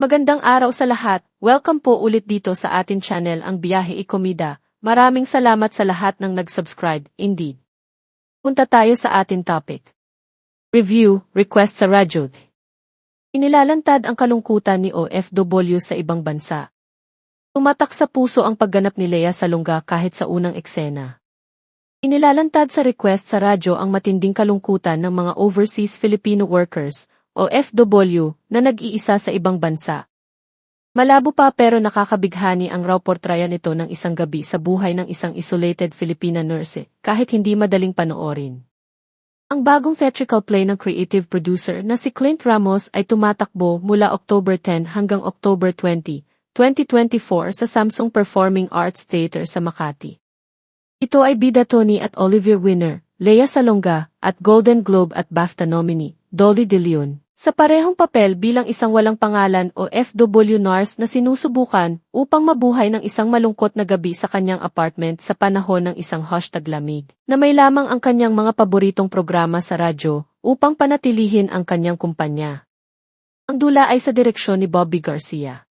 Magandang araw sa lahat. Welcome po ulit dito sa atin channel ang Biyahe Ikomida. Maraming salamat sa lahat ng nag-subscribe, indeed. Punta tayo sa atin topic. Review, request sa radyo. Inilalantad ang kalungkutan ni OFW sa ibang bansa. Tumatak sa puso ang pagganap ni Lea Salonga kahit sa unang eksena. Inilalantad sa request sa radyo ang matinding kalungkutan ng mga overseas Filipino workers, OFW, na nag-iisa sa ibang bansa. Malabo pa pero nakakabighani ang raw portrayan nito ng isang gabi sa buhay ng isang isolated Filipina nurse, kahit hindi madaling panoorin. Ang bagong theatrical play ng creative producer na si Clint Ramos ay tumatakbo mula October 10 hanggang October 20, 2024 sa Samsung Performing Arts Theater sa Makati. Ito ay bida Tony at Olivier winner, Lea Salonga, at Golden Globe at BAFTA nominee, Dolly De Leon, sa parehong papel bilang isang walang pangalan o OFW nurse na sinusubukan upang mabuhay ng isang malungkot na gabi sa kanyang apartment sa panahon ng isang #lamig, na may lamang ang kanyang mga paboritong programa sa radyo upang panatilihin ang kanyang kumpanya. Ang dula ay sa direksyon ni Bobby Garcia.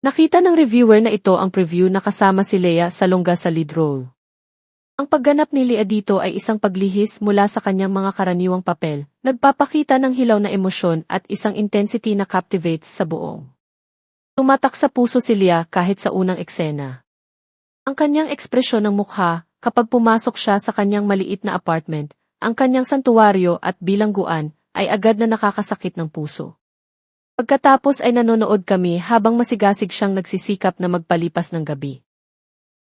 Nakita ng reviewer na ito ang preview na kasama si Lea Salonga sa lead role. Ang pagganap ni Lea dito ay isang paglihis mula sa kanyang mga karaniwang papel, nagpapakita ng hilaw na emosyon at isang intensity na captivates sa buong. Tumatak sa puso si Lea kahit sa unang eksena. Ang kanyang ekspresyon ng mukha, kapag pumasok siya sa kanyang maliit na apartment, ang kanyang santuwaryo at bilangguan, ay agad na nakakasakit ng puso. Pagkatapos ay nanonood kami habang masigasig siyang nagsisikap na magpalipas ng gabi.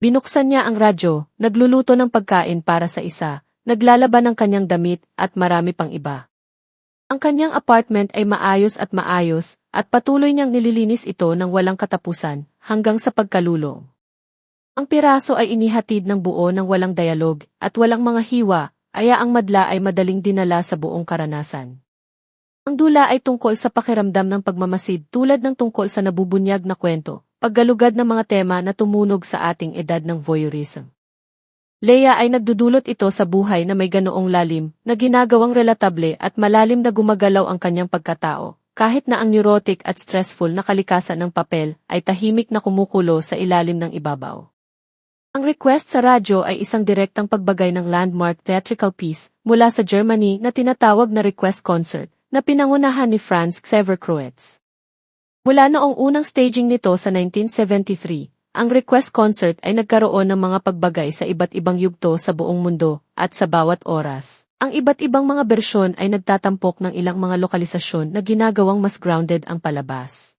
Binuksan niya ang radyo, nagluluto ng pagkain para sa isa, naglalaban ng kanyang damit at marami pang iba. Ang kanyang apartment ay maayos at patuloy niyang nililinis ito ng walang katapusan hanggang sa pagkalulong. Ang piraso ay inihatid ng buo ng walang dialog at walang mga hiwa, kaya ang madla ay madaling dinala sa buong karanasan. Ang dula ay tungkol sa pakiramdam ng pagmamasid tulad ng tungkol sa nabubunyag na kwento, paggalugad ng mga tema na tumunog sa ating edad ng voyeurism. Lea ay nagdudulot ito sa buhay na may ganoong lalim, na ginagawang relatable at malalim na gumagalaw ang kanyang pagkatao, kahit na ang neurotic at stressful na kalikasan ng papel ay tahimik na kumukulo sa ilalim ng ibabaw. Ang request sa radyo ay isang direktang pagbagay ng landmark theatrical piece mula sa Germany na tinatawag na request concert, na pinangunahan ni Franz Xaver Kreutz. Mula noong unang staging nito sa 1973, ang request concert ay nagkaroon ng mga pagbagay sa iba't ibang yugto sa buong mundo, at sa bawat oras, ang iba't ibang mga bersyon ay nagtatampok ng ilang mga lokalisasyon na ginagawang mas grounded ang palabas.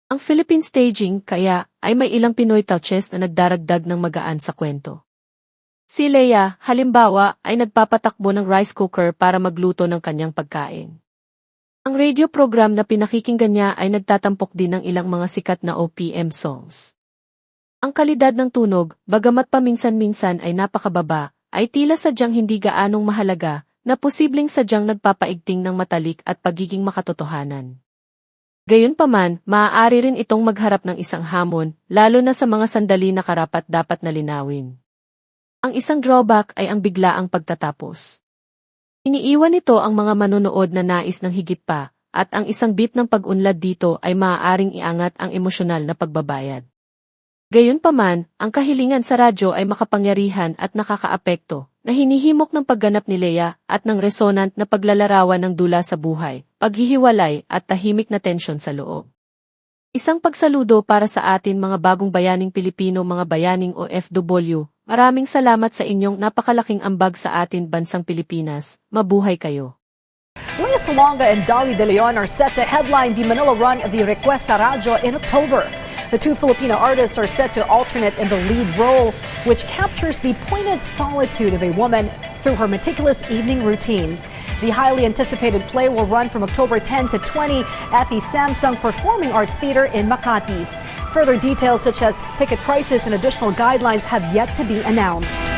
Ang Philippine staging, kaya, ay may ilang Pinoy touches na nagdaragdag ng magaan sa kwento. Si Lea, halimbawa, ay nagpapatakbo ng rice cooker para magluto ng kanyang pagkain. Ang radio program na pinakikinggan niya ay nagtatampok din ng ilang mga sikat na OPM songs. Ang kalidad ng tunog, bagamat paminsan-minsan ay napakababa, ay tila sadyang hindi gaanong mahalaga, na posibleng sadyang nagpapaigting ng matalik at pagiging makatotohanan. Gayunpaman, maaari rin itong magharap ng isang hamon, lalo na sa mga sandali na karapat-dapat na linawin. Ang isang drawback ay ang biglaang pagtatapos. Iniiwan nito ang mga manonood na nais ng higit pa, at ang isang bit ng pag-unlad dito ay maaaring iangat ang emosyonal na pagbabayad. Gayunpaman, ang kahilingan sa radyo ay makapangyarihan at nakakaapekto, na hinihimok ng pagganap ni Lea at ng resonant na paglalarawan ng dula sa buhay, paghihiwalay at tahimik na tensyon sa loob. Isang pagsaludo para sa atin mga bagong bayaning Pilipino, mga bayaning OFW. Maraming salamat sa inyong napakalaking ambag sa atin bansang Pilipinas. Mabuhay kayo. Lea Salonga and Dolly De Leon are set to headline the Manila run of the Request sa Radyo in October. The two Filipino artists are set to alternate in the lead role, which captures the poignant solitude of a woman through her meticulous evening routine. The highly anticipated play will run from October 10 to 20 at the Samsung Performing Arts Theater in Makati. Further details such as ticket prices and additional guidelines have yet to be announced.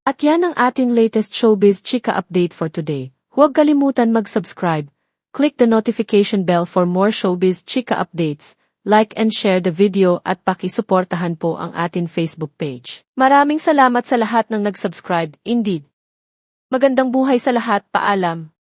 At yan ang ating latest showbiz chika update for today. Huwag kalimutan mag-subscribe. Click the notification bell for more showbiz chika updates. Like and share the video at pakisuportahan po ang ating Facebook page. Maraming salamat sa lahat ng nag-subscribe, indeed. Magandang buhay sa lahat, paalam.